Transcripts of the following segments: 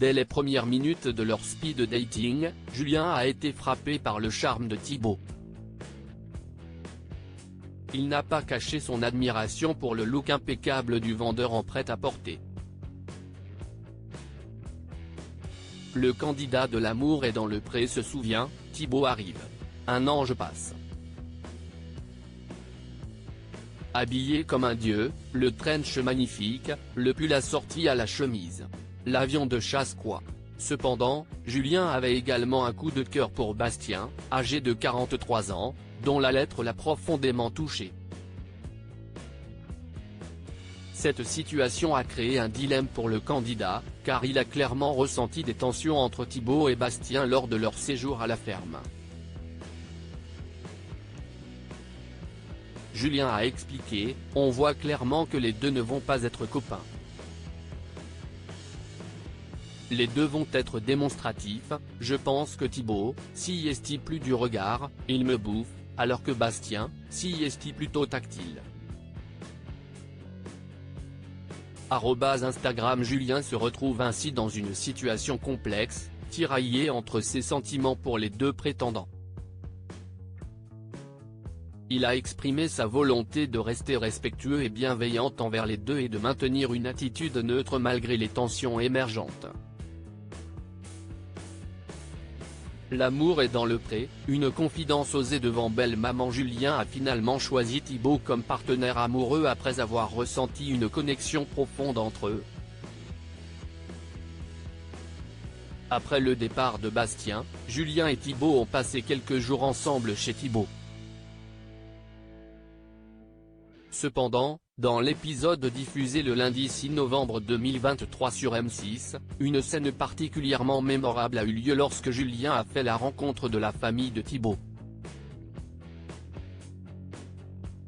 Dès les premières minutes de leur speed dating, Julien a été frappé par le charme de Thibaut. Il n'a pas caché son admiration pour le look impeccable du vendeur en prêt-à-porter. Le candidat de l'amour est dans le pré se souvient, Thibaut arrive. Un ange passe. Habillé comme un dieu, le trench magnifique, le pull assorti à la chemise. L'avion de chasse quoi. Cependant, Julien avait également un coup de cœur pour Bastien, âgé de 43 ans, dont la lettre l'a profondément touché. Cette situation a créé un dilemme pour le candidat, car il a clairement ressenti des tensions entre Thibaut et Bastien lors de leur séjour à la ferme. Julien a expliqué, « On voit clairement que les deux ne vont pas être copains. Les deux vont être démonstratifs, je pense que Thibaut, s'y est plus du regard, il me bouffe, alors que Bastien, s'y est plutôt tactile. » Instagram Julien se retrouve ainsi dans une situation complexe, tiraillé entre ses sentiments pour les deux prétendants. Il a exprimé sa volonté de rester respectueux et bienveillant envers les deux et de maintenir une attitude neutre malgré les tensions émergentes. L'amour est dans le pré, une confidence osée devant belle maman. Julien a finalement choisi Thibaut comme partenaire amoureux après avoir ressenti une connexion profonde entre eux. Après le départ de Bastien, Julien et Thibaut ont passé quelques jours ensemble chez Thibaut. Cependant, dans l'épisode diffusé le lundi 6 novembre 2023 sur M6, une scène particulièrement mémorable a eu lieu lorsque Julien a fait la rencontre de la famille de Thibaut.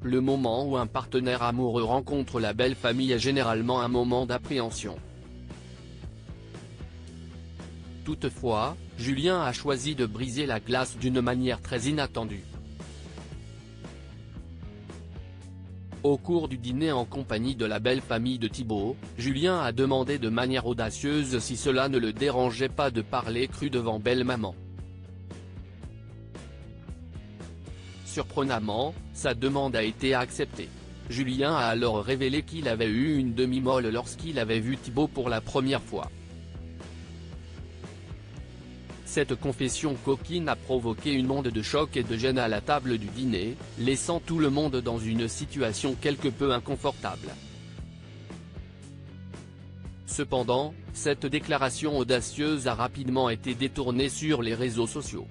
Le moment où un partenaire amoureux rencontre la belle famille est généralement un moment d'appréhension. Toutefois, Julien a choisi de briser la glace d'une manière très inattendue. Au cours du dîner en compagnie de la belle famille de Thibaut, Julien a demandé de manière audacieuse si cela ne le dérangeait pas de parler cru devant belle maman. Surprenamment, sa demande a été acceptée. Julien a alors révélé qu'il avait eu une demi-molle lorsqu'il avait vu Thibaut pour la première fois. Cette confession coquine a provoqué une onde de choc et de gêne à la table du dîner, laissant tout le monde dans une situation quelque peu inconfortable. Cependant, cette déclaration audacieuse a rapidement été détournée sur les réseaux sociaux.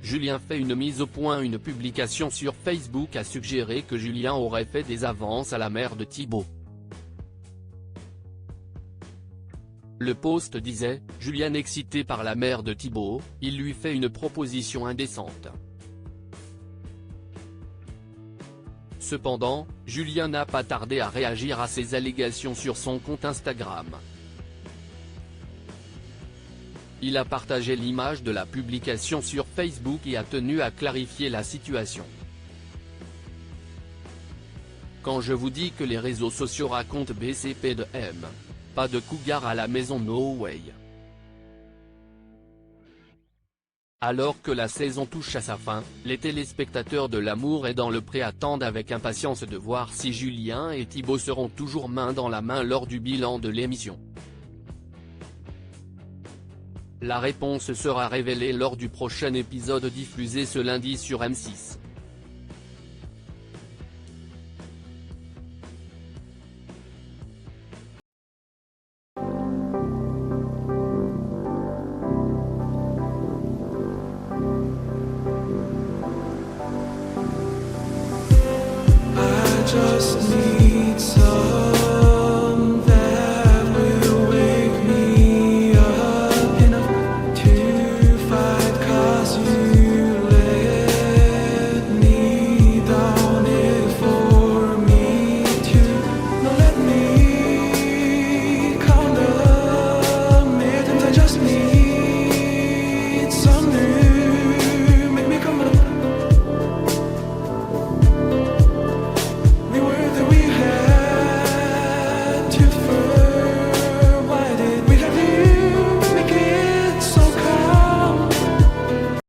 Julien fait une mise au point. Une publication sur Facebook a suggéré que Julien aurait fait des avances à la mère de Thibaut. Le post disait, Julien excité par la mère de Thibaut, il lui fait une proposition indécente. Cependant, Julien n'a pas tardé à réagir à ces allégations sur son compte Instagram. Il a partagé l'image de la publication sur Facebook et a tenu à clarifier la situation. Quand je vous dis que les réseaux sociaux racontent BCP de M. Pas de cougar à la maison, no way. Alors que la saison touche à sa fin, les téléspectateurs de L'amour est dans le pré attendent avec impatience de voir si Julien et Thibaut seront toujours main dans la main lors du bilan de l'émission. La réponse sera révélée lors du prochain épisode diffusé ce lundi sur M6. Just need some